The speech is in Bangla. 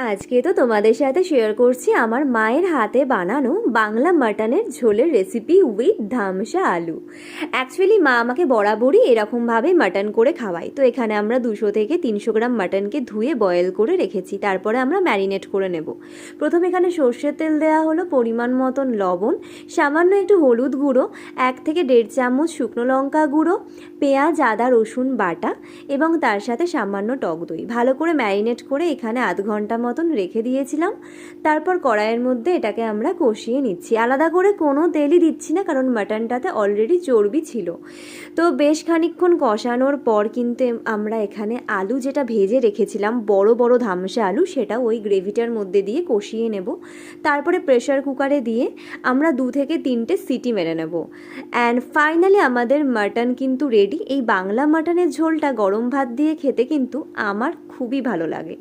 আজকে তো তোমাদের সাথে শেয়ার করছি আমার মায়ের হাতে বানানো বাংলা মাটনের ঝোলের রেসিপি উইথ ধামসা আলু। অ্যাকচুয়ালি মা আমাকে বরাবরই এরকমভাবে মাটন করে খাওয়ায়। তো এখানে আমরা 200 থেকে 300 গ্রাম মাটনকে ধুয়ে বয়েল করে রেখেছি, তারপরে আমরা ম্যারিনেট করে নেব। প্রথমে এখানে সর্ষের তেল দেওয়া হলো, পরিমাণ মতন লবণ, সামান্য একটু হলুদ গুঁড়ো, 1 থেকে 1.5 চামচ শুকনো লঙ্কা গুঁড়ো, পেঁয়াজ আদা রসুন বাটা এবং তার সাথে সামান্য টক দই ভালো করে ম্যারিনেট করে এখানে আধ ঘন্টা মতন রেখে দিয়েছিলাম। তারপর কড়াইয়ের মধ্যে এটাকে আমরা কষিয়ে নিচ্ছি, আলাদা করে কোনো তেলই দিচ্ছি না কারণ মাটনটাতে অলরেডি চর্বি ছিল। তো বেশ খানিকক্ষণ কষানোর পর কিন্তু আমরা এখানে আলু যেটা ভেজে রেখেছিলাম, বড় বড় ধামসা আলু, সেটা ওই গ্রেভিটার মধ্যে দিয়ে কষিয়ে নেব। তারপরে প্রেশার কুকারে দিয়ে আমরা 2 থেকে 3টে সিটি মেরে নেব। অ্যান্ড ফাইনালি আমাদের মাটন কিন্তু রেডি। এই বাংলা মাটনের ঝোলটা গরম ভাত দিয়ে খেতে কিন্তু আমার খুবই ভালো লাগে।